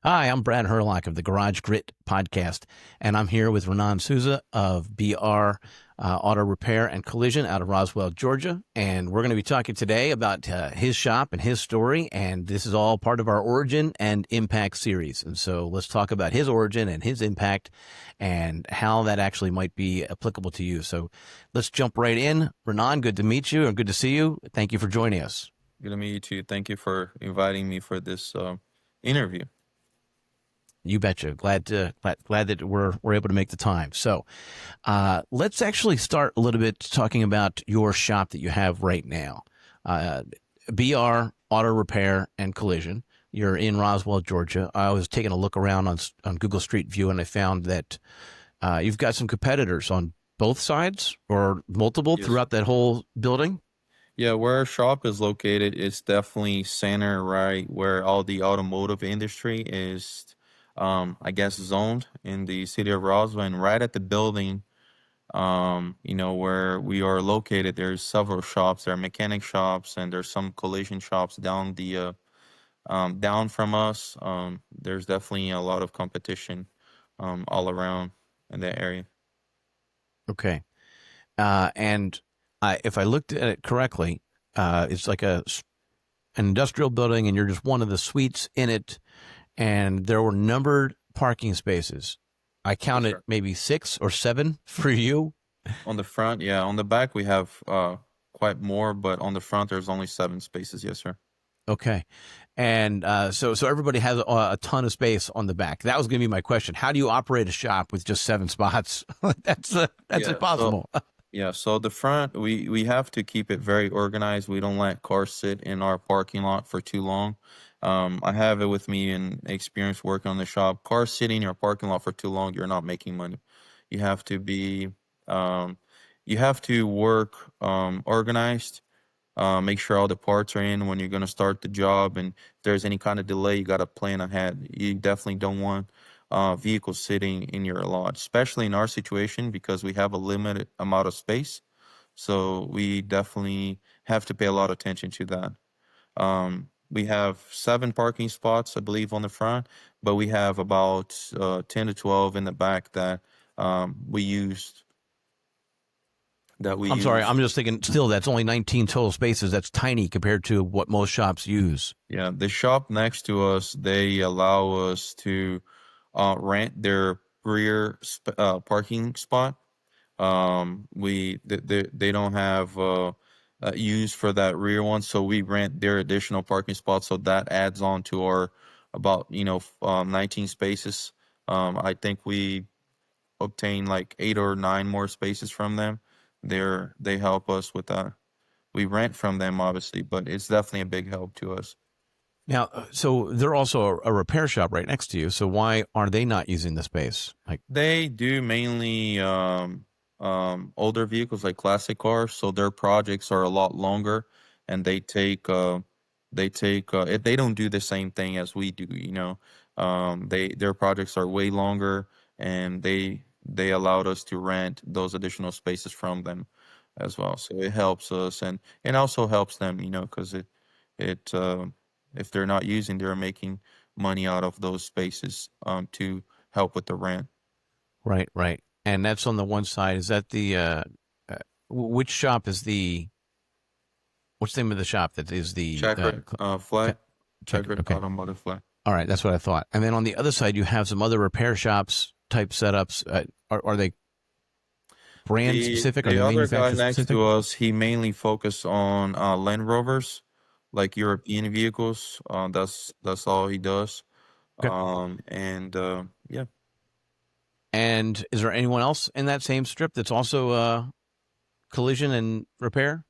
Hi, I'm Brad Hurlock of the Garage Grit podcast, and I'm here with Renan Souza of BR Auto Repair and Collision out of Roswell, Georgia. And we're going to be talking today about his shop and his story. And this is all part of our origin and impact series. And so let's talk about his origin and his impact and how that actually might be applicable to you. So let's jump right in. Renan, good to meet you and good to see you. Thank you for joining us. Good to meet you too. Thank you for inviting me for this interview. You betcha. Glad that we're able to make the time. So, let's actually start a little bit talking about your shop that you have right now. Uh, BR Auto Repair and Collision. You're in Roswell, Georgia. I was taking a look around on Google Street View, and I found that you've got some competitors on both sides or multiple Yes. throughout that whole building. Yeah, where our shop is located is definitely center right where all the automotive industry is, I guess, zoned in the city of Roswell. And right at the building, where we are located, there's several shops. There are mechanic shops and there's some collision shops down from us. There's definitely a lot of competition all around in that area. Okay. And if I looked at it correctly, it's like an industrial building, and you're just one of the suites in it. And there were numbered parking spaces. I Yes, counted sir. maybe 6 or 7 for you. On the front, yeah. On the back, we have quite more, but on the front, there's only 7 spaces. Yes, sir. Okay. And so everybody has a ton of space on the back. That was going to be my question. How do you operate a shop with just 7 spots? That's Yeah. So impossible. yeah. So the front, we have to keep it very organized. We don't let cars sit in our parking lot for too long. I have it with me and experience working on the shop. Cars sitting in your parking lot for too long, you're not making money. You have to be, um, you have to work organized. Make sure all the parts are in when you're going to start the job. And if there's any kind of delay, you got to plan ahead. You definitely don't want vehicles sitting in your lot, especially in our situation because we have a limited amount of space. So we definitely have to pay a lot of attention to that. We have 7 parking spots, I believe, on the front, but we have about 10 to 12 in the back that we used. That we I'm sorry. use I'm just thinking still that's only 19 total spaces. That's tiny compared to what most shops use. Yeah, the shop next to us, they allow us to rent their parking spot. They don't have use for that rear one, so we rent their additional parking spot. So that adds on to our about 19 spaces. I think we obtain like 8 or 9 more spaces from them. They help us with that. We rent from them obviously, but it's definitely a big help to us. Now, so they're also a repair shop right next to you. So why are they not using the space? Like, They do mainly older vehicles like classic cars, so their projects are a lot longer, and they don't do the same thing as we do. Their projects are way longer, and they allowed us to rent those additional spaces from them as well. So it helps us, and it also helps them, because it if they're not using, they're making money out of those spaces to help with the rent. right, right. And that's on the one side. Is that uh, which shop is what's the name of the shop that is the Checkered ca- flag, checkered? checkered Okay. automotive flag. All right. That's what I thought. And then on the other side, you have some other repair shops type setups. Are they brand specific? Are The they other guy manufacturer next specific? to us, he mainly focused on Land Rovers, like European vehicles. That's all he does. Okay. And yeah, And is there anyone else in that same strip that's also collision and repair?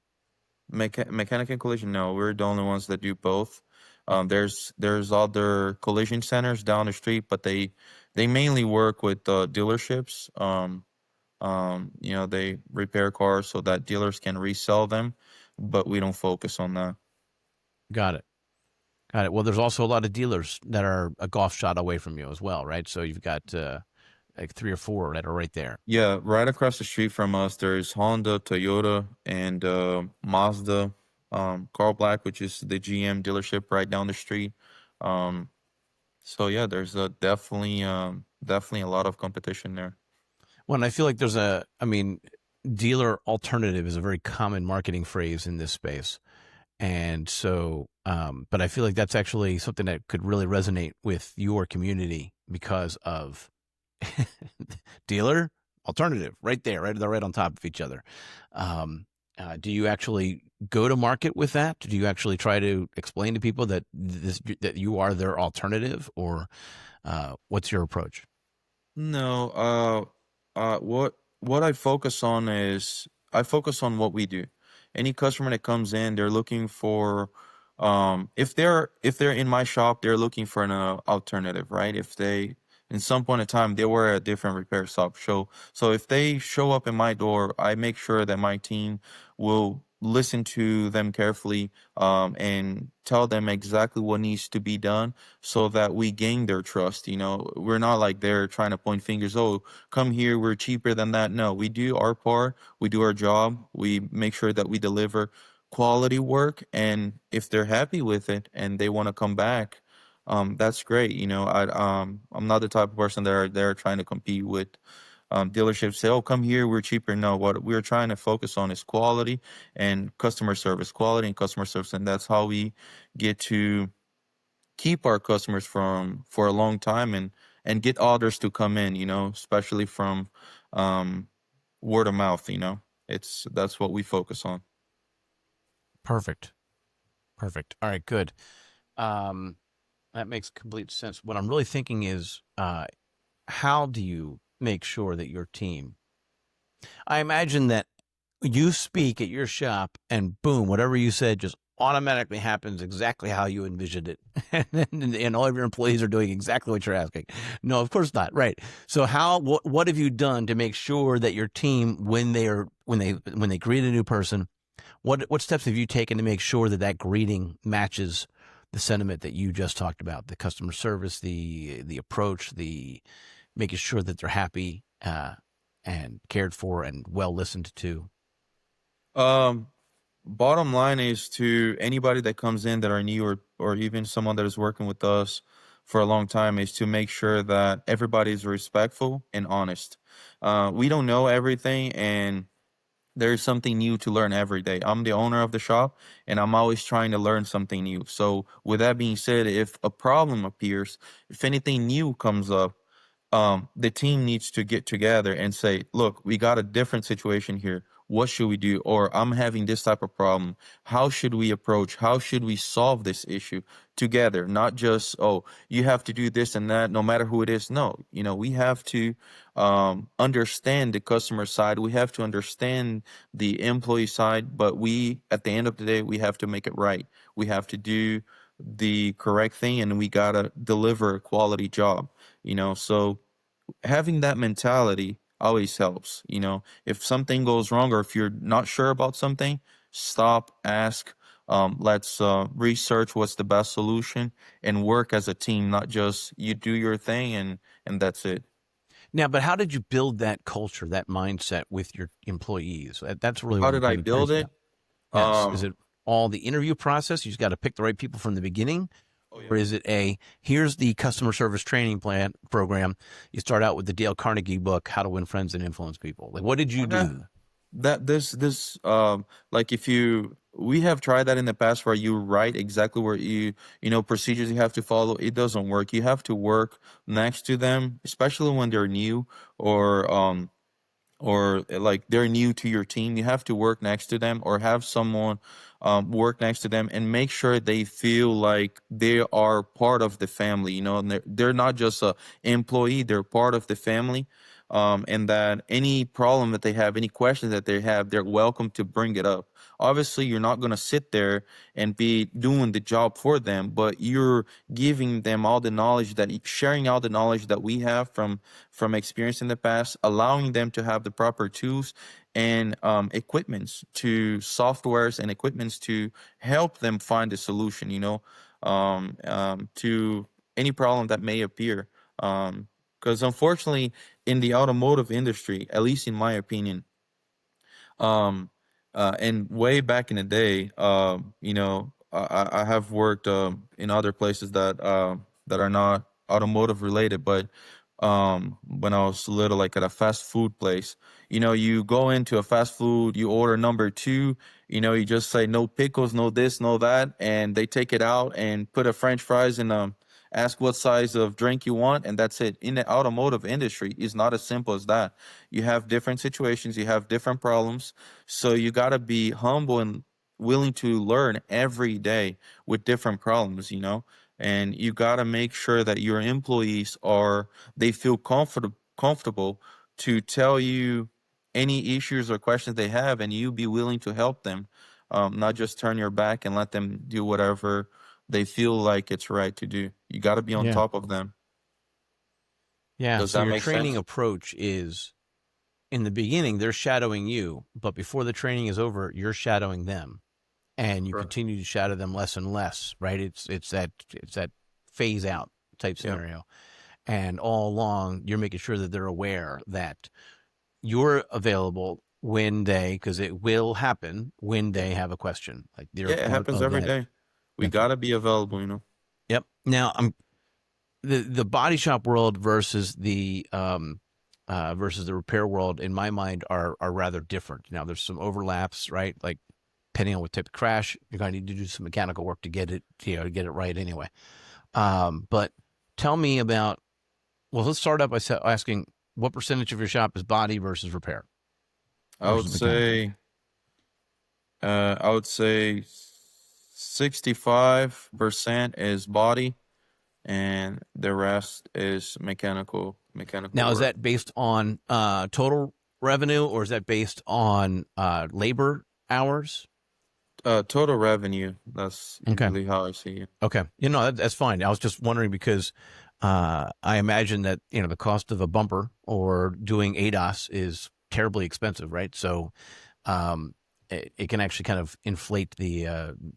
mechanic and collision. No, we're the only ones that do both. There's other collision centers down the street, but they mainly work with dealerships. They repair cars so that dealers can resell them, but we don't focus on that. Got it. Got it. Well, there's also a lot of dealers that are a golf shot away from you as well, right? So you've got like 3 or 4 that are right there. Yeah, right across the street from us, there's Honda, Toyota, and Mazda. Carl Black, which is the GM dealership right down the street. Um, So yeah, there's definitely a lot of competition there. Well, and I feel like I mean, dealer alternative is a very common marketing phrase in this space. And so, but I feel like that's actually something that could really resonate with your community because of dealer alternative right there, right? They're right on top of each other. Um, do you actually go to market with that? Do you actually try to explain to people that you are their alternative, or what's your approach? No, what I focus on is I focus on what we do. Any customer that comes in, they're looking for, if they're in my shop, they're looking for an alternative, right? If they, in some point in time, they were at a different repair shop. So if they show up in my door, I make sure that my team will listen to them carefully, and tell them exactly what needs to be done so that we gain their trust. We're not like they're trying to point fingers. Oh, come here, we're cheaper than that. No, we do our part, we do our job, we make sure that we deliver quality work, and if they're happy with it and they want to come back, that's great. I'm not the type of person that are there trying to compete with dealerships. Say, oh, come here, we're cheaper. No, what we're trying to focus on is quality and customer service, quality and customer service, and that's how we get to keep our customers from for a long time, and get others to come in, especially from um word of mouth. It's That's what we focus on. Perfect. Perfect. All right, good. Um, that makes complete sense. What I'm really thinking is, how do you make sure that your team? I imagine that you speak at your shop, and boom, whatever you said just automatically happens exactly how you envisioned it, and all of your employees are doing exactly what you're asking. No, of course not. Right. So, what have you done to make sure that your team, when they greet a new person, what steps have you taken to make sure that that greeting matches the sentiment that you just talked about, the customer service, the approach, the making sure that they're happy, and cared for and well listened to? um Bottom line is, to anybody that comes in that are new, or even someone that is working with us for a long time, is to make sure that everybody is respectful and honest. We don't know everything, and there's something new to learn every day. I'm the owner of the shop, and I'm always trying to learn something new. So, with that being said, if a problem appears, if anything new comes up, the team needs to get together and say, look, we got a different situation here. What should we do? Or I'm having this type of problem. How should we approach? How should we solve this issue together? Not just, oh, you have to do this and that, no matter who it is. No, we have to understand the customer side. We have to understand the employee side. But at the end of the day, we have to make it right. We have to do the correct thing, and we got to deliver a quality job. So having that mentality always helps. If something goes wrong, or if you're not sure about something, stop, ask. Let's research what's the best solution, and work as a team, not just you do your thing and that's it. Now, but how did you build that culture, that mindset with your employees? That's really How what I'm did I kind of build curious it? about. Yes. Is Um, it all the interview process? You just got to pick the right people from the beginning? oh Or yeah. is it here's the customer service training plan program? You start out with the Dale Carnegie book, How to Win Friends and Influence People. Like, what did you Okay. do? That this like, if you we have tried that in the past, where you write exactly where procedures you have to follow. It doesn't work. You have to work next to them, especially when they're new, or like they're new to your team. You have to work next to them, or have someone work next to them, and make sure they feel like they are part of the family, and they're not just a employee, they're part of the family. And that any problem that they have, any questions that they have, they're welcome to bring it up. Obviously, you're not going to sit there and be doing the job for them, but you're giving them all the knowledge, that sharing all the knowledge that we have from experience in the past, allowing them to have the proper tools and equipments, to softwares and equipments, to help them find a solution, to any problem that may appear. Because unfortunately, in the automotive industry, at least in my opinion, um, and way back in the day, I have worked in other places that are not automotive related, but when I was little, like at a fast food place, you go into a fast food, you order number two, you just say no pickles, no this, no that, and they take it out and put a French fries and ask what size of drink you want, and that's it. In the automotive industry, it's not as simple as that. You have different situations, you have different problems, so you got to be humble and willing to learn every day with different problems. And you got to make sure that your employees they feel comfortable to tell you any issues or questions they have, and you be willing to help them, not just turn your back and let them do whatever they feel like it's right to do. You got to be on Yeah. top of them. Yeah. Does So that your make training sense? approach is in the beginning, they're shadowing you, but before the training is over, you're shadowing them, and you Correct. continue to shadow them less and less, right? It's that phase out type Yeah. scenario. And all along, you're making sure that they're aware that you're available when because it will happen when Yeah. they have a question. Like they're Yeah, it part happens of every that. day. We Okay. got to be available. Yep. Now, the body shop world versus the repair world, in my mind, are rather different. Now, there's some overlaps, right? Like depending on what type of crash, you're going to need to do some mechanical work to get it, to get it right anyway. But tell me about. Well, let's start out by asking what percentage of your shop is body versus repair I would versus mechanical. say I would say 65% is body and the rest is mechanical Now, is work. that based on total revenue or is that based on labor hours? Total revenue, that's Okay. usually how I see it. Okay. That's fine. I was just wondering because I imagine that, the cost of a bumper or doing ADAS is terribly expensive, right? So it can actually kind of inflate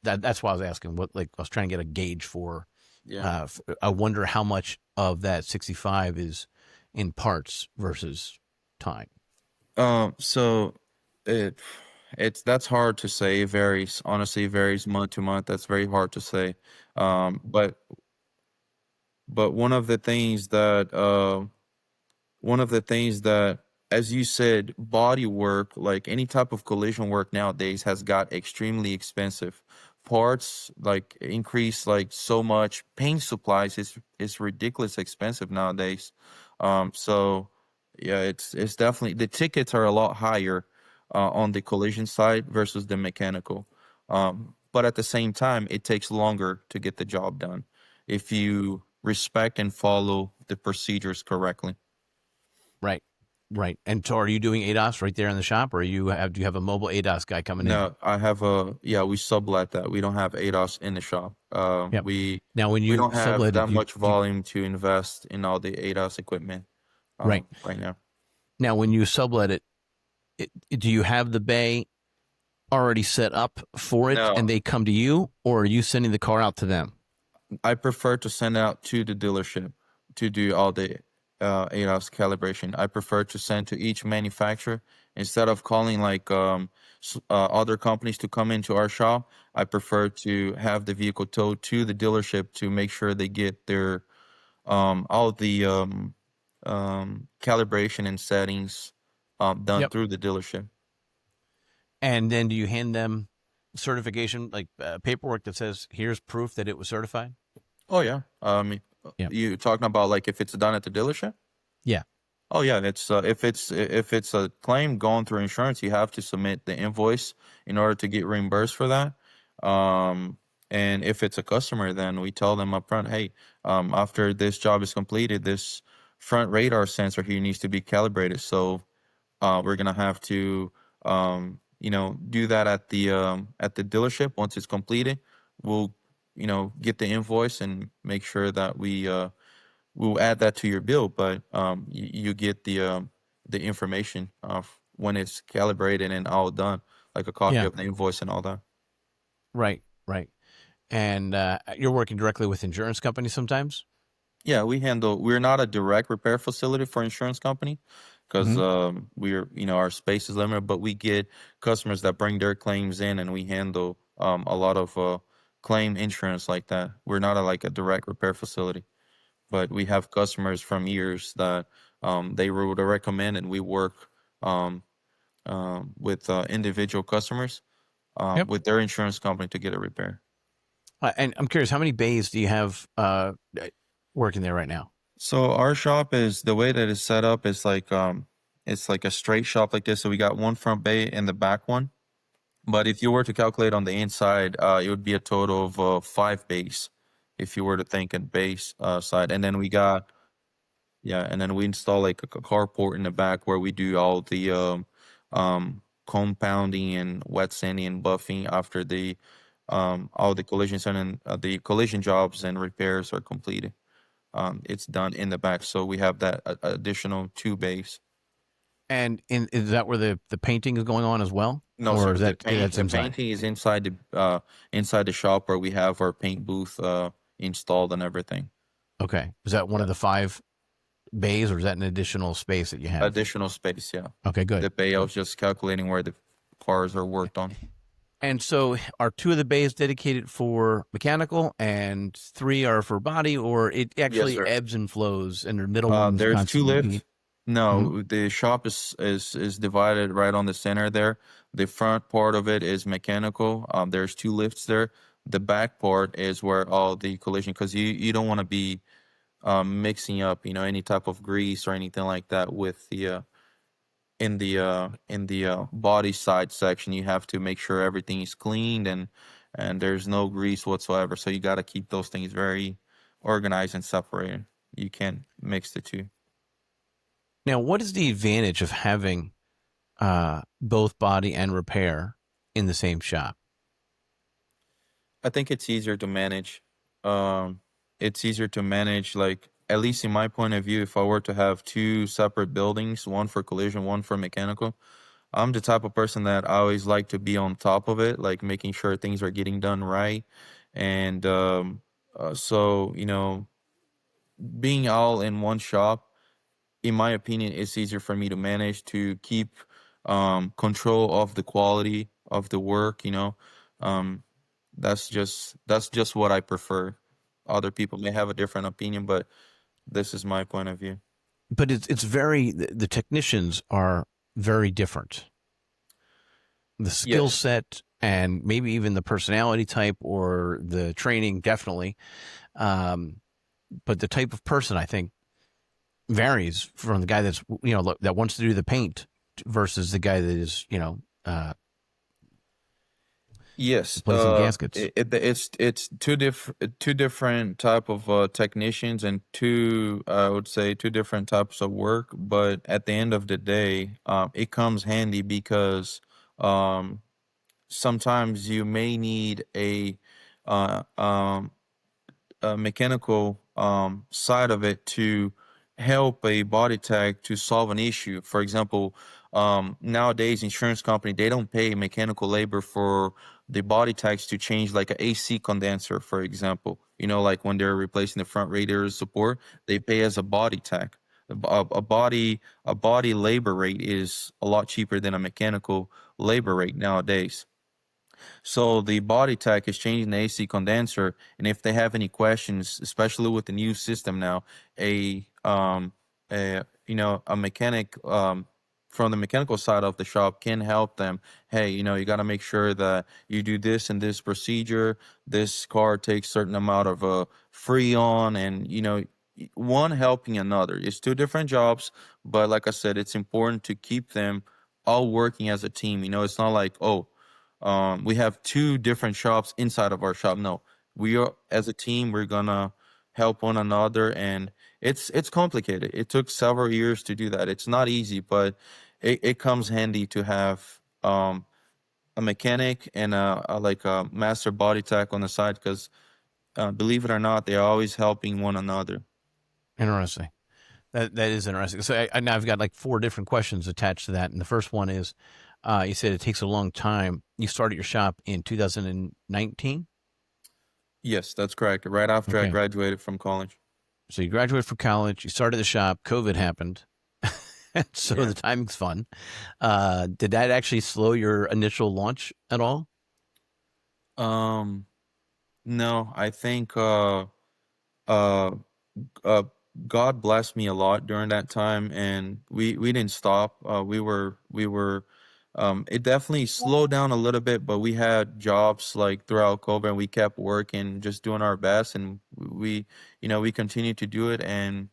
that's why I was asking like, I was trying to get a gauge for, Yeah. I wonder how much of that 65 is in parts versus time. So it that's hard to say. It varies. Honestly, it varies month to month. That's very hard to say. But one of the things that, as you said, body work, like any type of collision work nowadays, has got extremely expensive. Parts like increase like so much. Paint supplies is ridiculous expensive nowadays. So yeah, it's definitely, the tickets are a lot higher on the collision side versus the mechanical. But at the same time, it takes longer to get the job done if you respect and follow the procedures correctly. Right. Right. And so are you doing ADOS right there in the shop, or do you have a mobile ADOS guy coming in? No, yeah, we sublet that. We don't have ADOS in the shop. Yep. Now, when We you don't have sublet it, that much volume to invest in all the ADOS equipment right. right now. Now, when you sublet do you have the bay already set up for it and No, they come to you, or are you sending the car out to them? I prefer to send out to the dealership to do all the ADOS calibration. I prefer to send to each manufacturer instead of calling like other companies to come into our shop. I prefer to have the vehicle towed to the dealership to make sure they get their all the calibration and settings done Yep. through the dealership. And then do you hand them certification, like paperwork that says, here's proof that it was certified? Oh yeah, Yep. you talking about like if it's done at the dealership? Yeah. Oh yeah, it's if it's a claim going through insurance, you have to submit the invoice in order to get reimbursed for that. And if it's a customer, then we tell them upfront, hey, after this job is completed, this front radar sensor here needs to be calibrated. So we're gonna have to do that at the dealership. Once it's completed, we'll get the invoice and make sure that we'll add that to your bill, but you get the information of when it's calibrated and all done, like a copy Yeah. of the invoice and all that. Right. Right. And you're working directly with insurance companies sometimes? Yeah, we're not a direct repair facility for insurance company because Hmm. we're, our space is limited, but we get customers that bring their claims in and we handle a lot of claim insurance like that. We're not like a direct repair facility. but we have customers from years that they would recommend, and we work um, with individual customers Yep. with their insurance company to get a repair. And I'm curious, how many bays do you have working there right now? So our shop is the way that it's set up is like it's like a straight shop like this. So we got one front bay and the back one. But if you were to calculate on the inside, it would be a total of 5 bays if you were to think in base side. And then we got yeah, and then we install like a carport in the back where we do all the compounding and wet sanding and buffing after the all the collisions and the collision jobs and repairs are completed. It's done in the back, so we have that additional 2 bays. And is that where the painting is going on as well, No, or sir. is The that's the inside? painting is inside the shop where we have our paint booth installed and everything. Okay, is that one Yeah. of the 5 bays, or is that an additional space that you have? Additional space, yeah. Okay, good. The bay, I was just calculating where the cars are worked on. And so, are 2 of the bays dedicated for mechanical, and 3 are for body, or it Yes, actually sir. ebbs and flows, and the middle one's There's two constantly lifts. being? Mhm. No, the shop is divided right on the center there. The front part of it is mechanical. There's 2 lifts there. The back part is where all the collision, because you don't want to be mixing up, any type of grease or anything like that with the in the body side section. You have to make sure everything is cleaned and there's no grease whatsoever. So you got to keep those things very organized and separated. You can't mix the two. Now, what is the advantage of having both body and repair in the same shop? I think it's easier to manage. Um, it's easier to manage, like, at least in my point of view, if I were to have two separate buildings, one for collision, one for mechanical, I'm the type of person that I always like to be on top of it, like making sure things are getting done right. And so, being all in one shop, in my opinion, it's easier for me to manage to keep control of the quality of the work. Um, that's just what I prefer. Other people may have a different opinion, but this is my point of view. But it's very the technicians are very different. The skill Yes. set and maybe even the personality type or the training, definitely. Um, but the type of person, I think, varies from the guy that's that wants to do the paint versus the guy that is Yes, replacing gaskets. it's two different type of technicians and two, I would say, two different types of work. But at the end of the day, it comes handy because um, sometimes you may need uh, um, a mechanical side of it to help a body tech to solve an issue. For example, nowadays insurance company, they don't pay mechanical labor for the body techs to change like a AC condenser, for example. Like when they're replacing the front radiator support, they pay as a body tech. A body labor rate is a lot cheaper than a mechanical labor rate nowadays. So the body tech is changing the AC condenser, and if they have any questions, especially with the new system now, a mechanic from the mechanical side of the shop can help them. Hey, you got to make sure that you do this and this procedure. This car takes certain amount of freon, and one helping another. It's two different jobs, but like I said, it's important to keep them all working as a team. It's not like, oh, we have two different shops inside of our shop. No, we are, as a team, we're gonna help one another, and it's complicated. It took several years to do that. It's not easy, but it comes handy to have a mechanic and like a master body tech on the side, because believe it or not, they're always helping one another. Interesting. That is interesting. So now I've got like 4 different questions attached to that, and the first one is, you said it takes a long time. You started your shop in 2019. Yes, that's correct. Right after I Okay, graduated from college. so you graduated from college. You started the shop. COVID happened, so Yeah. the timing's fun. Did that actually slow your initial launch at all? No, I think. Uh, uh, God blessed me a lot during that time, and we didn't stop. We were. It definitely slowed down a little bit, but we had jobs like throughout COVID, and we kept working, just doing our best, and we continued to do it, and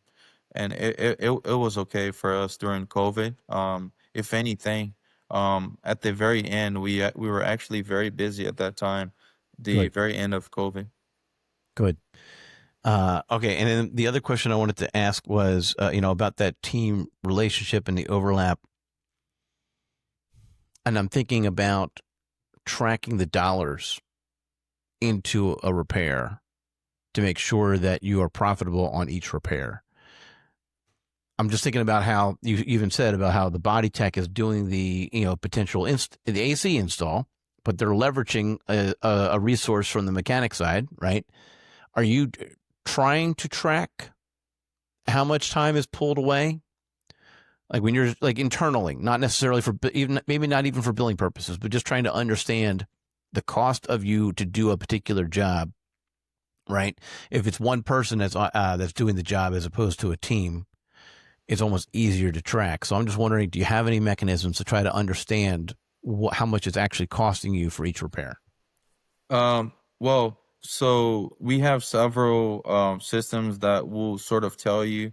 it was okay for us during COVID. If anything, at the very end, we were actually very busy at that time, the Good. very end of COVID. Good. Okay, and then the other question I wanted to ask was, about that team relationship and the overlap. And I'm thinking about tracking the dollars into a repair to make sure that you are profitable on each repair. I'm just thinking about how you even said about how the body tech is doing the potential the AC install, but they're leveraging a resource from the mechanic side, right? Are you trying to track how much time is pulled away? Like when you're like internally, not necessarily for even maybe not even for billing purposes, but just trying to understand the cost of you to do a particular job, right? If it's one person that's doing the job as opposed to a team, it's almost easier to track. So I'm just wondering, do you have any mechanisms to try to understand how much it's actually costing you for each repair? Well, so we have several systems that will sort of tell you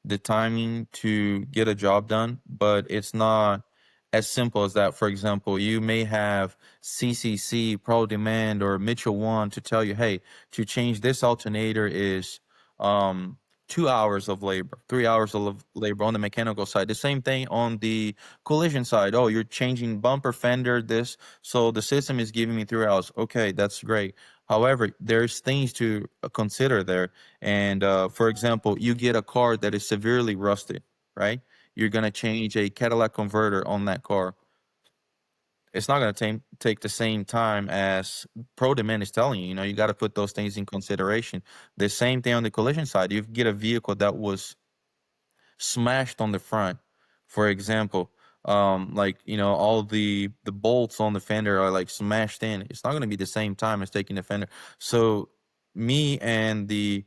the timing to get a job done, but it's not as simple as that. For example, you may have CCC, Pro Demand, or Mitchell One to tell you, hey, to change this alternator is um 2 hours of labor, 3 hours of labor on the mechanical side. The same thing on the collision side. Oh, you're changing bumper fender, this, so the system is giving me 3 hours. Okay, that's great. However, there's things to consider there. And for example, you get a car that is severely rusted, right? You're gonna change a catalytic converter on that car. It's not gonna take the same time as Pro Demand is telling you. You know, you got to put those things in consideration. The same thing on the collision side. You get a vehicle that was smashed on the front, for example, like all the bolts on the fender are like smashed in. It's not going to be the same time as taking the fender. So me and the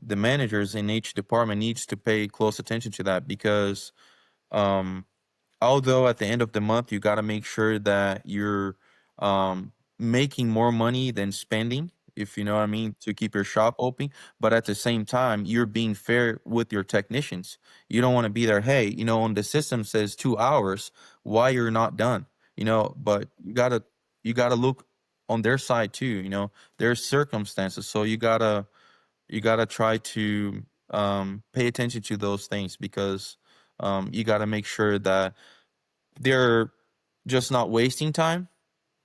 managers in each department needs to pay close attention to that, because um although at the end of the month you got to make sure that you're making more money than spending, if you know what I mean, to keep your shop open. But at the same time, you're being fair with your technicians. You don't want to be there, hey, on the system says 2 hours, why you're not done, but you gotta look on their side too. There's circumstances, so you gotta try to pay attention to those things, because you gotta make sure that they're just not wasting time.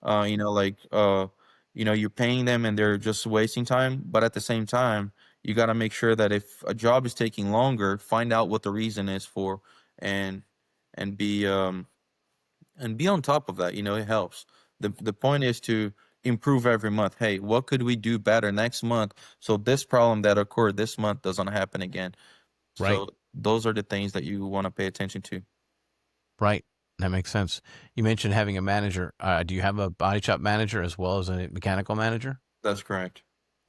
You're paying them and they're just wasting time. But at the same time, you got to make sure that if a job is taking longer, find out what the reason is for, and and be on top of that. It helps. The point is to improve every month. Hey, what could we do better next month so this problem that occurred this month doesn't happen again? Right. So those are the things that you want to pay attention to. Right. That makes sense. You mentioned having a manager. Do you have a body shop manager as well as a mechanical manager? That's correct.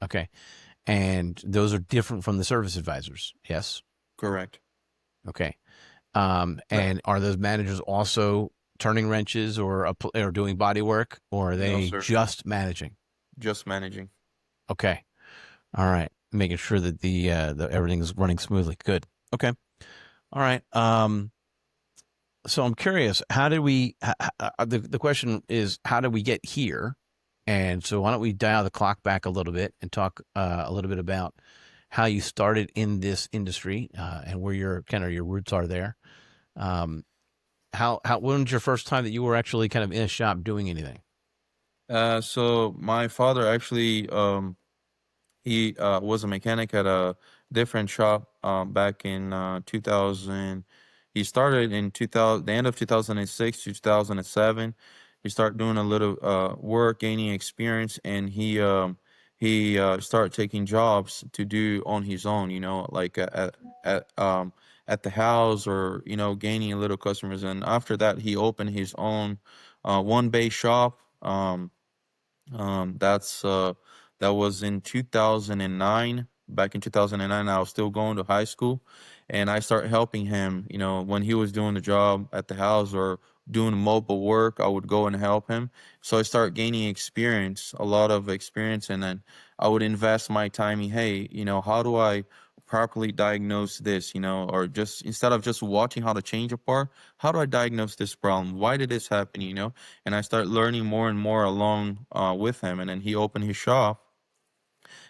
Okay. And those are different from the service advisors. Yes. Correct. Okay. And are those managers also turning wrenches or doing body work, or are No, they sir. just managing? Just managing. Okay. All right. Making sure that the everything's running smoothly. Good. Okay. All right. So I'm curious, how did we? The question is, how did we get here? And so why don't we dial the clock back a little bit and talk a little bit about how you started in this industry and where your roots are there. Um, how when was your first time that you were actually kind of in a shop doing anything? So my father actually, he was a mechanic at a different shop back in 2000. He started in 2000, the end of 2006 to 2007. He started doing a little work, gaining experience, and he started taking jobs to do on his own. Like at the house, or gaining a little customers. And after that, he opened his own one bay shop. That's that was in 2009. back in 2009. I was still going to high school, and I started helping him. When he was doing the job at the house or doing mobile work, I would go and help him. So I started gaining experience, a lot of experience, and then I would invest my time in, hey, how do I properly diagnose this, or just instead of just watching how to change a part, how do I diagnose this problem? Why did this happen, And I started learning more and more along with him. And then he opened his shop,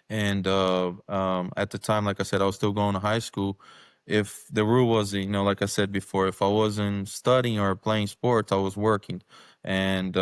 and at the time, like I said, I was still going to high school. If the rule was, like I said before, if I wasn't studying or playing sports, I was working. And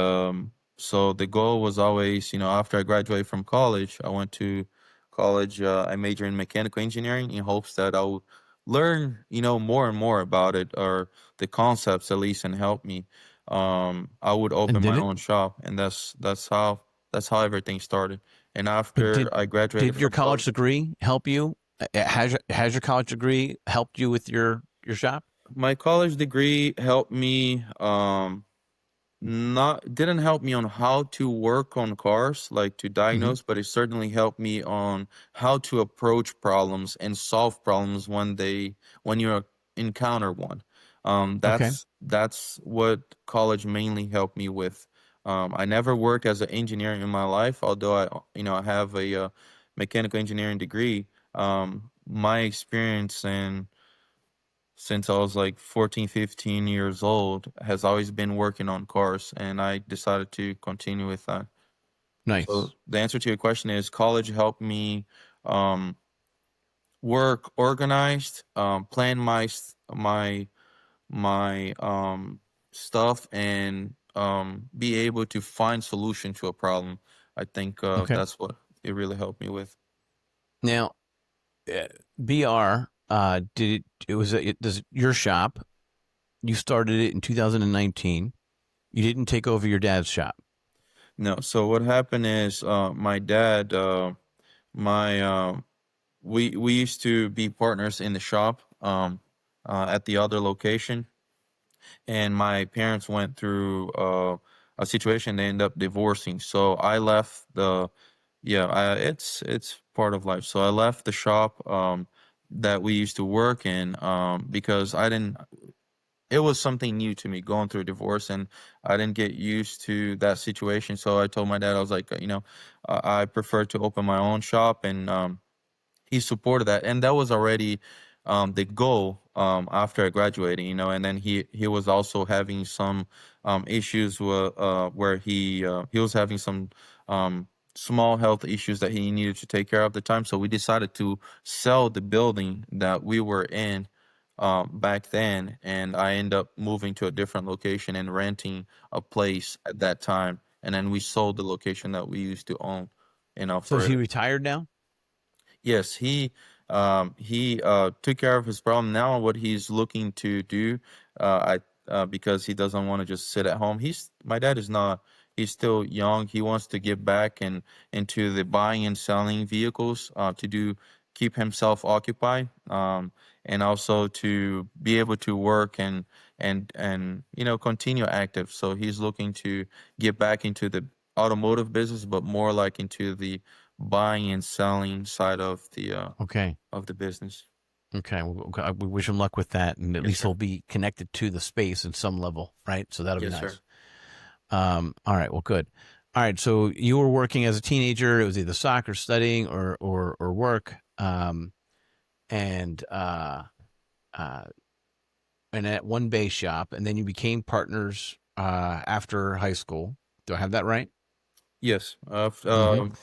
so the goal was always, after I graduated from college, I went to college. I majored in mechanical engineering in hopes that I would learn, more and more about it, or the concepts at least, and help me. I would And open did my it? own shop, and that's how everything started. And But after I graduated did your from college college, degree help you? Has your college degree helped you with your shop? my college degree helped me not didn't help me on how to work on cars, like to Hmm. diagnose, but it certainly helped me on how to approach problems and solve problems when you encounter one. Okay. That's what college mainly helped me with. I never worked as an engineer in my life, although I have a mechanical engineering degree. My experience and since I was like 14, 15 years old has always been working on cars, and I decided to continue with that. So Nice. the answer to your question is college helped me um, work organized, plan my stuff, and be able to find solution to a problem. I think Okay. that's what it really helped me with. Now, uh, BR, did does your shop? You started it in 2019. You didn't take over your dad's shop. No, so what happened is my dad, my we used to be partners in the shop at the other location, and my parents went through a situation. They ended up divorcing, so I left the yeah it's part of life. So I left the shop that we used to work in because I didn't it was something new to me going through a divorce, and I didn't get used to that situation. So I told my dad, I was like, I prefer to open my own shop, and he supported that, and that was already the goal after I graduated, and then he was also having some issues where he was having some small health issues that he needed to take care of at the time. So we decided to sell the building that we were in back then, and I ended up moving to a different location and renting a place at that time, and then we sold the location that we used to own, So is for he retired now? yes, he took care of his problem. Now what he's looking to do, I because he doesn't want to just sit at home. My dad is not. He's still young. He wants to get back and into the buying and selling vehicles to keep himself occupied, and also to be able to work and continue active. So he's looking to get back into the automotive business, but more like into the buying and selling side Okay. of the business. Okay. We wish him luck with that, and at Yes, least sir. he'll be connected to the space in some level, right? So that'll be Yes, nice. sir. All right. Well, good. All right. So you were working as a teenager. It was either soccer, studying, or work. And uh, and at one base shop, and then you became partners after high school. Do I have that right? Yes. Mm-hmm.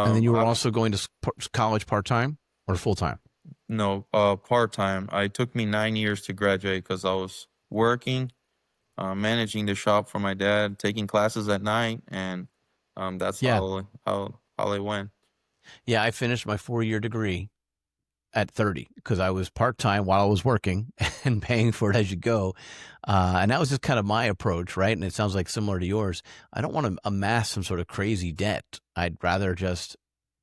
And then you were After, also going to college part time or full time. no, part time. It took me 9 years to graduate because I was working, managing the shop for my dad, taking classes at night, and that's Yeah, how it went. yeah. I finished my 4 year degree at 30 because I was part time while I was working and paying for it as you go. And that was just kind of my approach, right? And it sounds like similar to yours. I don't want to amass some sort of crazy debt. I'd rather just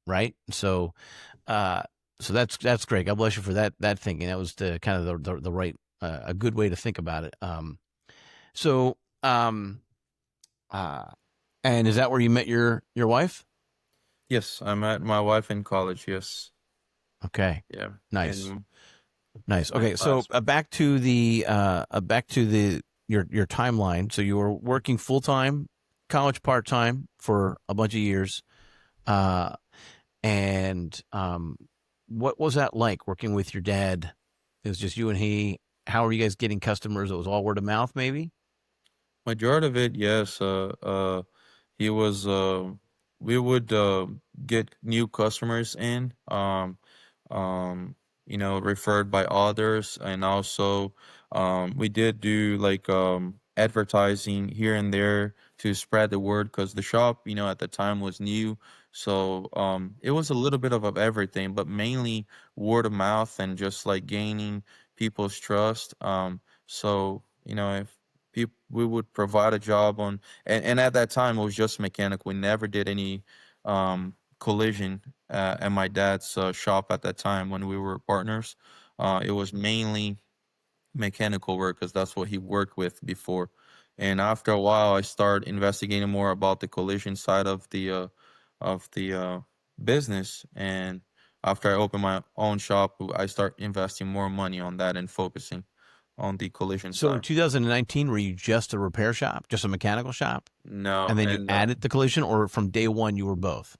right. Uh, so that's great. God bless you for that thinking. That was the kind of the right a good way to think about it. So um, uh, and is that where you met your wife? Yes, I met my wife in college. Yes. Okay. Yeah, Nice. in Nice. my Okay. So class. back to the your timeline. So you were working full time, college part time for a bunch of years. Uh, and what was that like working with your dad? It was just you and he. How are you guys getting customers? It was all word of mouth, maybe. Majority of it, yes. He was. We would get new customers in. Um, referred by others, and also we did do like advertising here and there to spread the word because the shop, at the time was new. So it was a little bit of everything, but mainly word of mouth and just like gaining people's trust. So if we would provide a job on, and at that time it was just mechanic. We never did any collision at my dad's shop at that time when we were partners. It was mainly mechanical work because that's what he worked with before. And after a while, I started investigating more about the collision side of the business. And after I opened my own shop, I start investing more money on that and focusing on the collision So in side. 2019, were you just a repair shop, just a mechanical shop, No, and then you and added the collision, or from day one you were both?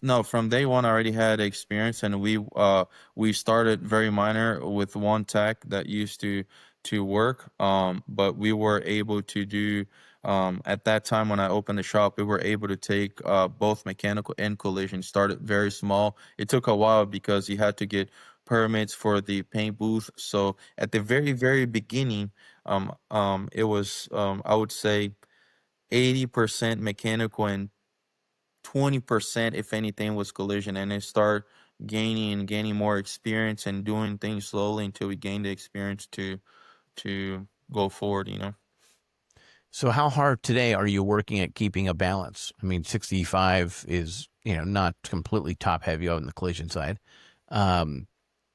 no, from day one, I already had experience, and we started very minor with one tech that used to work. But we were able to do at that time when I opened the shop, we were able to take both mechanical and collision. Started very small. It took a while because you had to get permits for the paint booth. So at the very beginning, it was I would say 80% mechanical and 20%, if anything, was collision, and then start gaining more experience and doing things slowly until we gain the experience to go forward. So how hard today are you working at keeping a balance? I mean, 65 is, not completely top heavy on the collision side. Um,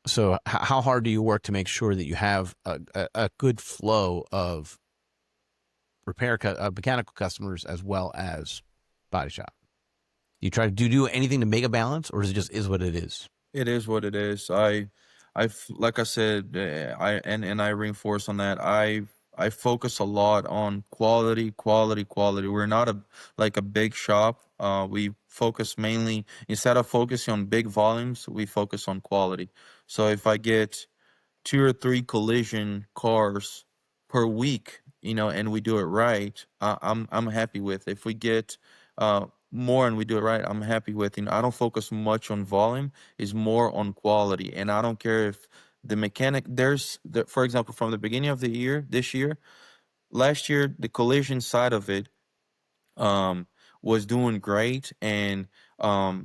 so how hard do you work to make sure that you have a good flow of mechanical customers as well as body shop? You try to do anything to make a balance, or is it just is what it is? It is what it is. Like I said, and I reinforce on that. I focus a lot on quality, quality, quality. We're not like a big shop. We focus mainly, instead of focusing on big volumes, we focus on quality. So if I get two or three collision cars per week, and we do it right, I'm happy with. If we get more and we do it right, I'm happy with. I don't focus much on volume; is more on quality, and I don't care if the mechanic. For example, from the beginning of the year, this year, last year, the collision side of it um, was doing great, and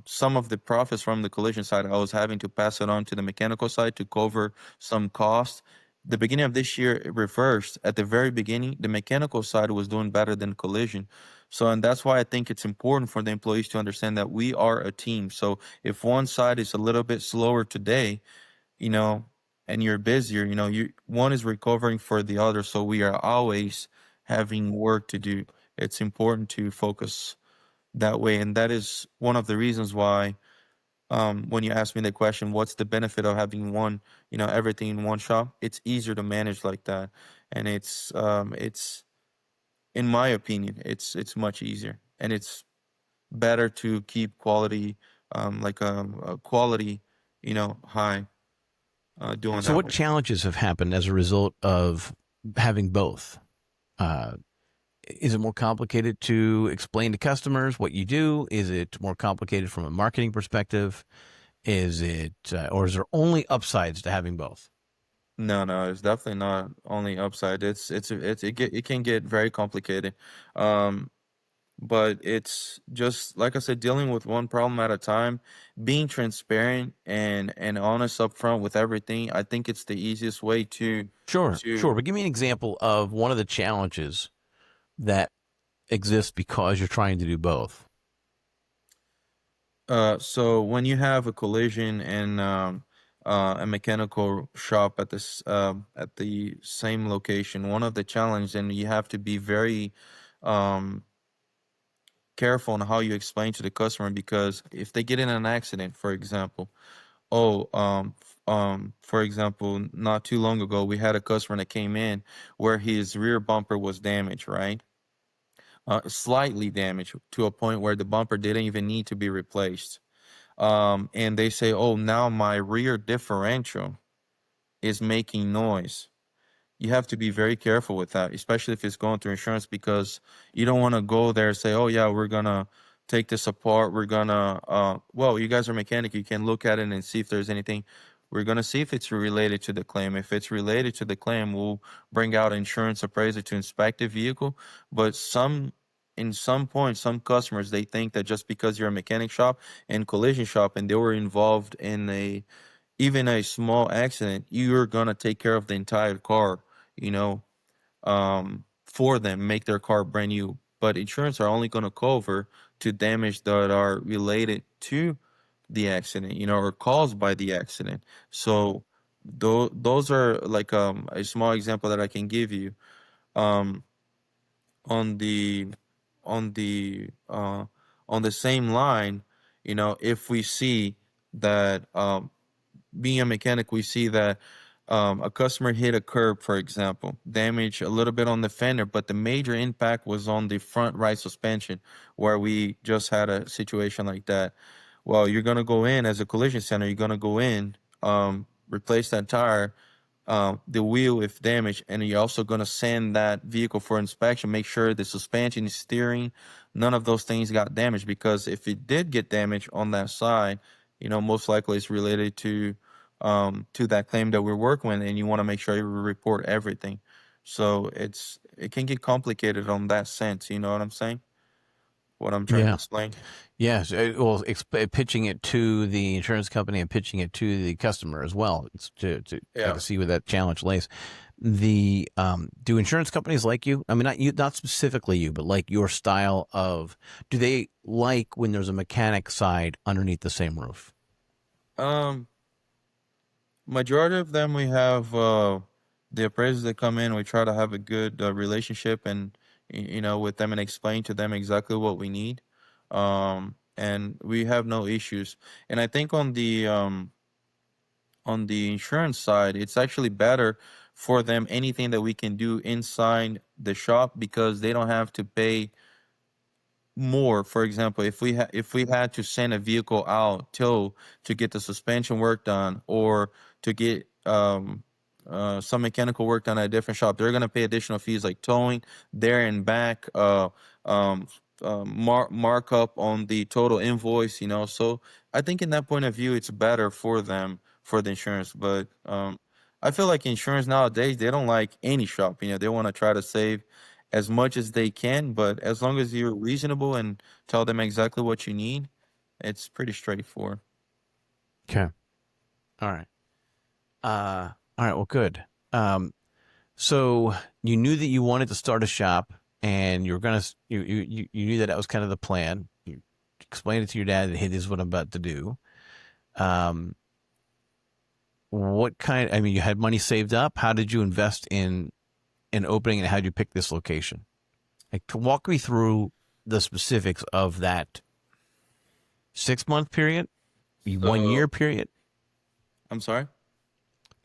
some of the profits from the collision side, I was having to pass it on to the mechanical side to cover some costs. The beginning of this year, it reversed. At the very beginning, the mechanical side was doing better than collision. So, and that's why I think it's important for the employees to understand that we are a team. So, if one side is a little bit slower today, you know, and you're busier, one is recovering for the other. So we are always having work to do. It's important to focus that way, and that is one of the reasons why. When you ask me the question, what's the benefit of having one, everything in one shop? It's easier to manage like that, and it's in my opinion, it's much easier, and it's better to keep quality, like a quality, high, doing So that what way. challenges have happened as a result of having both? Uh, is it more complicated to explain to customers what you do? Is it more complicated from a marketing perspective? Is it, or is there only upsides to having both? No, no, it's definitely not only upside. It can get very complicated. Um, but it's just like I said, dealing with one problem at a time, being transparent and honest up front with everything. I think it's the easiest way Sure, sure. to But give me an example of one of the challenges that exist because you're trying to do both. so when you have a collision and a mechanical shop at the same location, one of the challenge, and you have to be very um careful on how you explain to the customer, because if they get in an accident, for example, oh, for example, not too long ago, we had a customer that came in where his rear bumper was damaged, right? Slightly damaged to a point where the bumper didn't even need to be replaced. And they say, oh, now my rear differential is making noise. You have to be very careful with that, especially if it's going through insurance, because you don't want to go there and say, "Oh yeah, we're gonna take this apart. We're gonna, well, you guys are mechanic. You can look at it and see if there's anything. We're gonna see if it's related to the claim. If it's related to the claim, we'll bring out insurance appraiser to inspect the vehicle. But in some point, some customers they think that just because you're a mechanic shop and collision shop and they were involved in a even a small accident, you're gonna take care of the entire car, you know, for them, make their car brand new. But insurance are only gonna cover to damage that are related to the accident, or caused by the accident. So those are like a small example that I can give you. Um, on the on the uh, on the same line, if we see that being a mechanic, we see that a customer hit a curb, for example, damage a little bit on the fender, but the major impact was on the front right suspension, where we just had a situation like that. Well, you're going to go in as a collision center, you're going to go in, replace that tire, the wheel if damaged, and you're also going to send that vehicle for inspection, make sure the suspension, steering, none of those things got damaged, because if it did get damaged on that side, most likely it's related to that claim that we're working with, and you want to make sure you report everything. So it can get complicated on that sense. You know what I'm saying? What I'm trying to Yeah. explain. Yes. Well, pitching it to the insurance company and pitching it to the customer as well. It's to kind Yeah. of see where that challenge lays. The do insurance companies like you? I mean, not you, not specifically you, but like your style of. Do they like when there's a mechanic side underneath the same roof? Um, Majority of them we have the appraisers that come in. We try to have a good relationship and with them and explain to them exactly what we need. And we have no issues. And I think on the insurance side, it's actually better for them anything that we can do inside the shop, because they don't have to pay more. For example, if we had to send a vehicle out tow to get the suspension work done, or to get some mechanical work done at a different shop, they're gonna pay additional fees like towing there and back, um, markup on the total invoice. So I think in that point of view, it's better for them for the insurance. But I feel like insurance nowadays they don't like any shop. They want to try to save as much as they can, but as long as you're reasonable and tell them exactly what you need, it's pretty straightforward. Okay. All right. All right. Well, good. So you knew that you wanted to start a shop, and you were gonna you knew that that was kind of the plan. You explained it to your dad that, hey, this is what I'm about to do. Um, what kind? I mean, you had money saved up. How did you invest in opening, and how did you pick this location? Like, to walk me through the specifics of that 6 month period, 1 year So period. I'm sorry.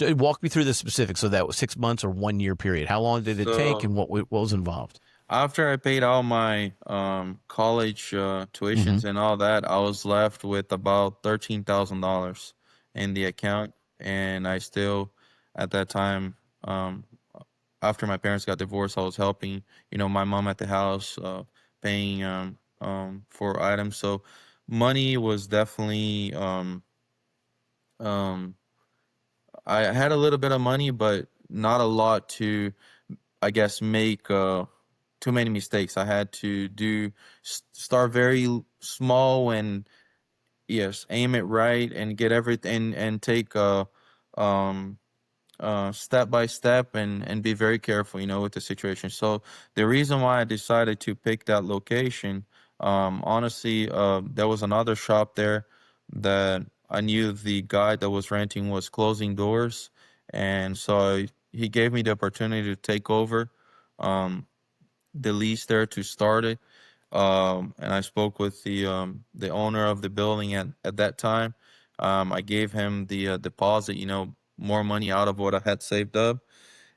Walk me through the specifics of that 6 months or 1 year period. How long did it take, So and what was involved? after I paid all my college Mm-hmm. tuitions and all that, I was left with about $13,000 in the account, and I still, at that time, um, after my parents got divorced, I was helping, my mom at the house, paying for items. So money was definitely um, I had a little bit of money, but not a lot to, I guess, make too many mistakes. I had to start very small, and yes, aim it right and get everything and take um step by step, and be very careful, with the situation. So the reason why I decided to pick that location, honestly, there was another shop there that I knew the guy that was renting was closing doors, and so he gave me the opportunity to take over um, the lease there to start it. And I spoke with the owner of the building at that time. I gave him the deposit, more money out of what I had saved up,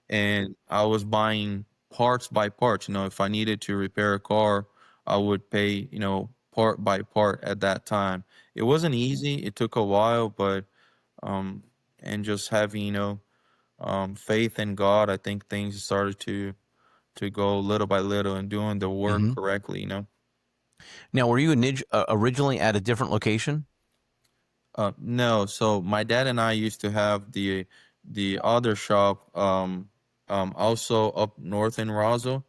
and I was buying parts by parts. If I needed to repair a car, I would pay, part by part at that time. It wasn't easy. It took a while, but um, and just having, faith in God, I think things started to go little by little and doing the work Hmm. correctly. Now, were you originally at a different location? No, so my dad and I used to have the other shop also up north in Roswell.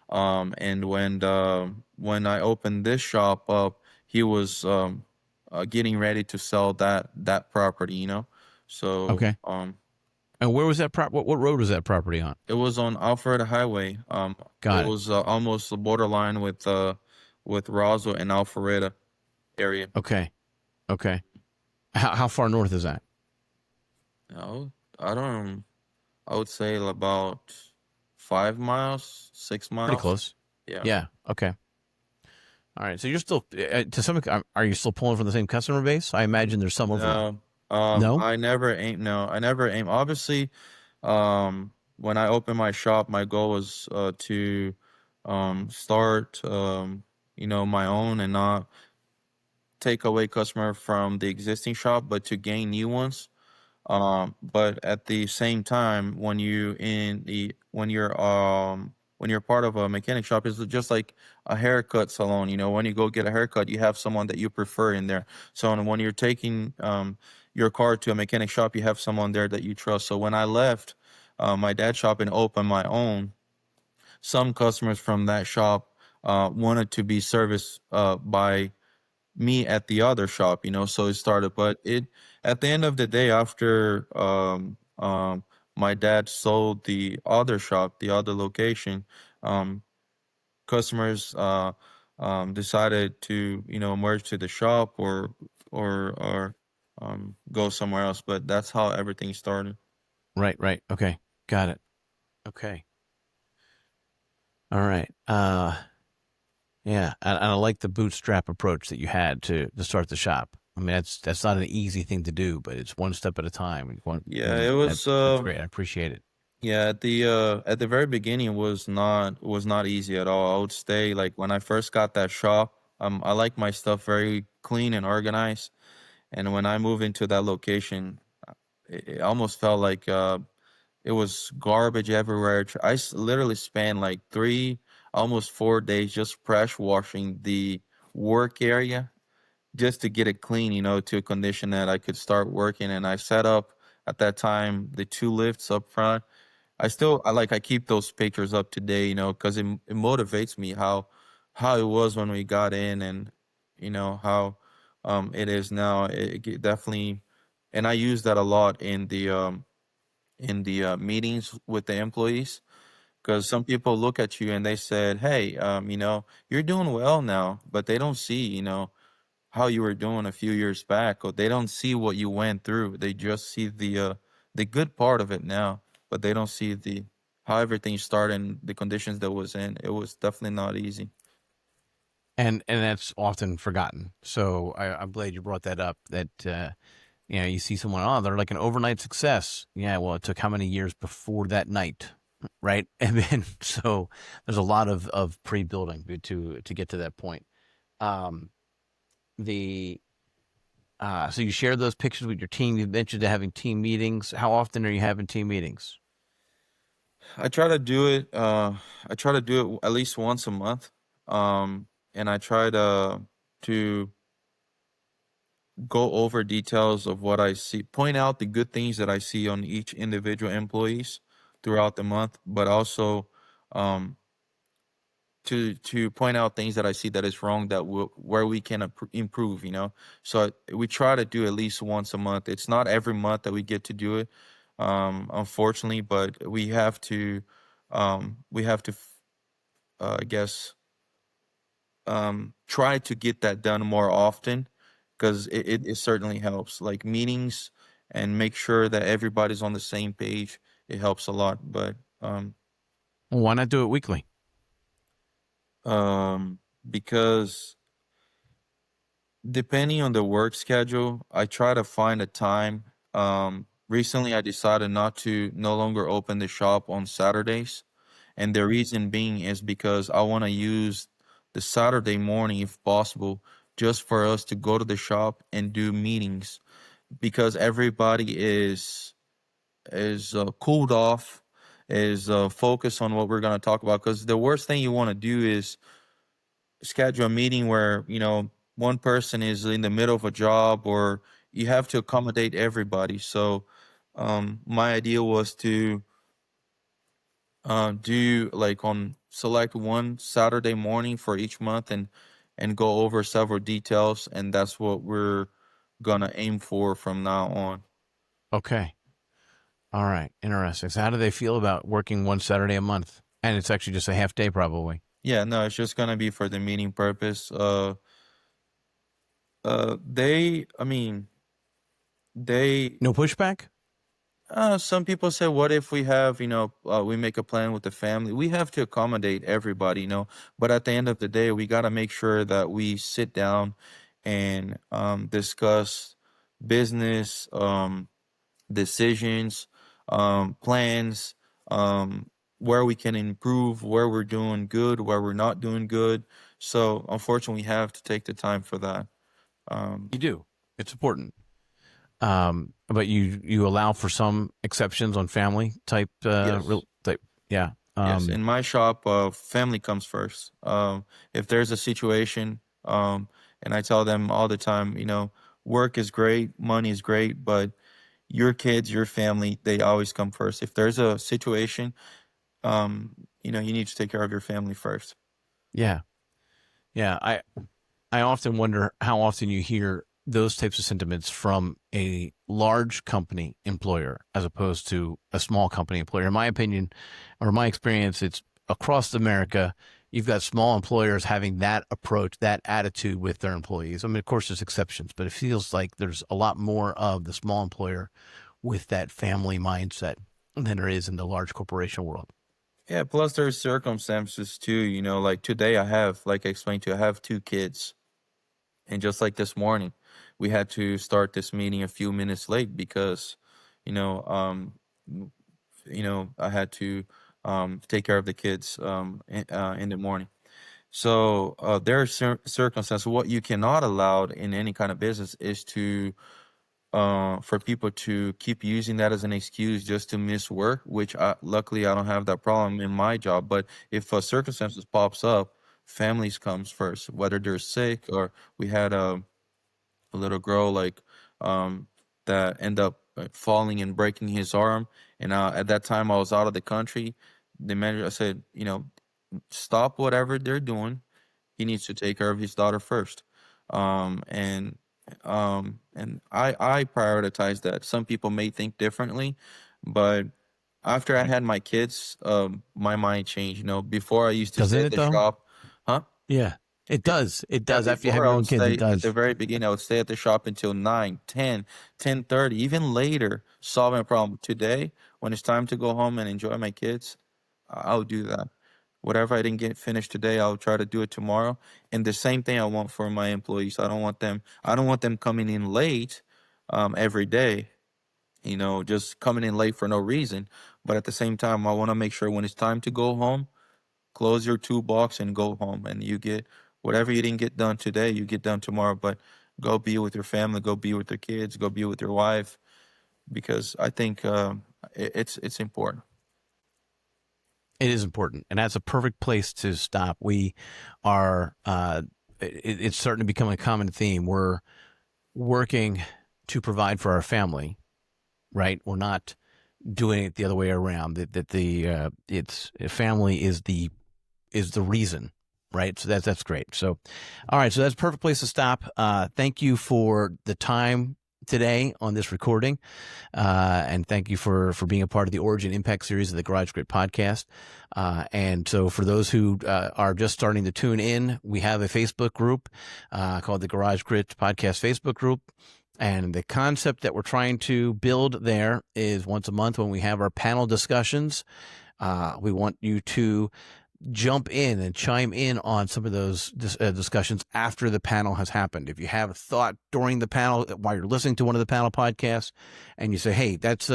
And when I opened this shop up, he was getting ready to sell that property. So Okay. And where was that what road was that property on? it was on Alpharetta Highway. It Got it. was almost the borderline with Roswell and Alpharetta area. Okay. Okay. How far north is that? No, I don't. I would say about 5 miles, six Pretty miles. close. Yeah. Yeah. Okay. All right. So you're still to some are you still pulling from the same customer base? I imagine there's some overlap. No. No. I never aim. No, I never aim. Obviously, when I opened my shop, my goal was to start my own and not take away customer from the existing shop, but to gain new ones. But at the same time, when you're part of a mechanic shop, it's just like a haircut salon. When you go get a haircut, you have someone that you prefer in there. So when you're taking your car to a mechanic shop, you have someone there that you trust. So when I left my dad's shop and opened my own, some customers from that shop wanted to be serviced by me at the other shop. So it started, but it at the end of the day, after my dad sold the other shop, the other location, um customers decided to merge to the shop or go somewhere else, but that's how everything started. Right. Right. Okay. Got it. Okay. All right. Yeah, and I like the bootstrap approach that you had to start the shop. I mean, that's not an easy thing to do, but it's one step at a time. Yeah, And it was that's great. I appreciate it. yeah, at the very beginning was not easy at all. I would stay like when I first got that shop, I like my stuff very clean and organized. And when I moved into that location, it almost felt like it was garbage everywhere. Literally spent like 3, almost 4 days just pressure washing the work area just to get it clean, to a condition that I could start working. And I set up at that time the two lifts up front. I keep those pictures up today, because it motivates me how it was when we got in, and how it is now. Definitely, and I use that a lot in the meetings with the employees, because some people look at you and they said, "Hey, you're doing well now," but they don't see, how you were doing a few years back, or they don't see what you went through. They just see the good part of it now, but they don't see the how everything started and the conditions that was in. It was definitely not easy. And that's often forgotten. So I'm glad you brought that up. That you see someone, oh, they're like an overnight success. Yeah, well, it took how many years before that night, right? And then so there's a lot of pre building to get to that point. Um, the So you share those pictures with your team. You mentioned having team meetings. How often are you having team meetings? I try to do it. I try to do it at least once a month. And I try to go over details of what I see, point out the good things that I see on each individual employees throughout the month, but also um, to point out things that I see that is wrong, where we can improve. So we try to do at least once a month. It's not every month that we get to do it, unfortunately, but we have to I guess try to get that done more often, because it certainly helps. Like meetings, and make sure that everybody's on the same page. It helps a lot. But Well, why not do it weekly? because Depending on the work schedule, I try to find a time. Recently, I decided not to no longer open the shop on Saturdays. And the reason being is because I want to use the Saturday morning, if possible, just for us to go to the shop and do meetings because everybody is cooled off, is focused on what we're going to talk about. Because the worst thing you want to do is schedule a meeting where one person is in the middle of a job, or you have to accommodate everybody. So my idea was to do like on select one Saturday morning for each month and go over several details, and that's what we're gonna aim for from now on. Okay. All right. Interesting. So how do they feel about working one Saturday a month? And it's actually just a half day, probably. Yeah, no, it's just gonna be for the meeting purpose. They, I mean, they No pushback? some people say, what if we have, we make a plan with the family? We have to accommodate everybody, but at the end of the day, we got to make sure that we sit down and discuss business decisions, plans, where we can improve, where we're doing good, where we're not doing good. So, unfortunately, we have to take the time for that. Um, You do. It's important. But you allow for some exceptions on family type yes. type. Yeah. Yes, in my shop, family comes first. If there's a situation, and I tell them all the time, work is great, money is great, but your kids, your family, they always come first. If there's a situation, you need to take care of your family first. Yeah. Yeah. I often wonder how often you hear those types of sentiments from a large company employer as opposed to a small company employer. In my opinion, or my experience, it's across America. You've got small employers having that approach, that attitude with their employees. I mean, of course, there's exceptions, but it feels like there's a lot more of the small employer with that family mindset than there is in the large corporation world. Yeah, plus there's circumstances too, like today like I explained to you, I have two kids. And just like this morning, we had to start this meeting a few minutes late because, you know, um, I had to take care of the kids in the morning. So there are circumstances. What you cannot allow in any kind of business is to for people to keep using that as an excuse just to miss work. Which luckily I don't have that problem in my job. But if circumstances pops up, families comes first. Whether they're sick or we had a little girl like um that end up falling and breaking his arm, and at that time I was out of the country. The manager, I said, stop whatever they're doing. He needs to take care of his daughter first. And I prioritize that. Some people may think differently, but after I had my kids, my mind changed. Before I used to stay Doesn't at it the though? shop. Huh? Yeah, it does. It Yeah, does. After you have before your I own would kids, it stay at the does. very beginning, I would stay at the shop until 9, 10, 10:30, even later, solving a problem. Today, when it's time to go home and enjoy my kids, I'll do that. Whatever I didn't get finished today, I'll try to do it tomorrow. And the same thing I want for my employees. I don't want them coming in late every day, just coming in late for no reason. But at the same time, I want to make sure when it's time to go home, close your toolbox and go home, and you get whatever you didn't get done today, you get done tomorrow. But go be with your family, go be with your kids, go be with your wife, because I think it's important. It is important, and that's a perfect place to stop. We are. It's starting to become a common theme. We're working to provide for our family, right? We're not doing it the other way around. That the it's family is the reason, right? So that's great. So, all right. So that's a perfect place to stop. Thank you for the time today on this recording, and thank you for being a part of the Origin Impact series of the Garage Grit podcast. And so, for those who are just starting to tune in, we have a Facebook group called the Garage Grit Podcast Facebook group. And the concept that we're trying to build there is once a month when we have our panel discussions, we want you to jump in and chime in on some of those discussions after the panel has happened. If you have a thought during the panel while you're listening to one of the panel podcasts, and you say, "Hey, that's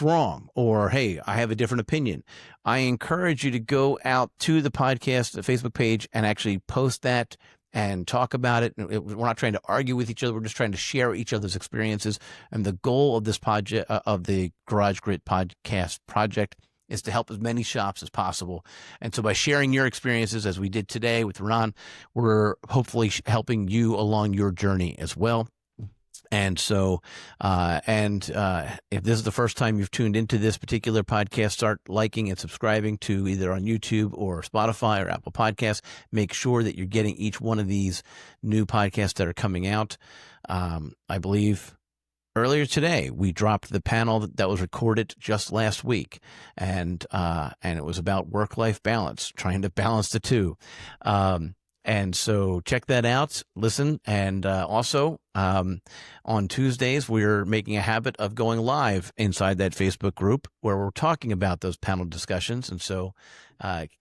wrong," or "Hey, I have a different opinion," I encourage you to go out to the podcast, the Facebook page, and actually post that and talk about it. We're not trying to argue with each other. We're just trying to share each other's experiences. And the goal of this project, of the Garage Grit podcast project, is to help as many shops as possible. And so by sharing your experiences, as we did today with Renan, we're hopefully helping you along your journey as well. And so, if this is the first time you've tuned into this particular podcast, start liking and subscribing to either on YouTube or Spotify or Apple Podcasts. Make sure that you're getting each one of these new podcasts that are coming out. I believe earlier today we dropped the panel that was recorded just last week, and it was about work-life balance, trying to balance the two. And so check that out, listen. And also on Tuesdays, we're making a habit of going live inside that Facebook group where we're talking about those panel discussions. And so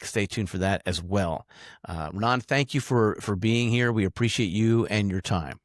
stay tuned for that as well. Renan, thank you for being here. We appreciate you and your time.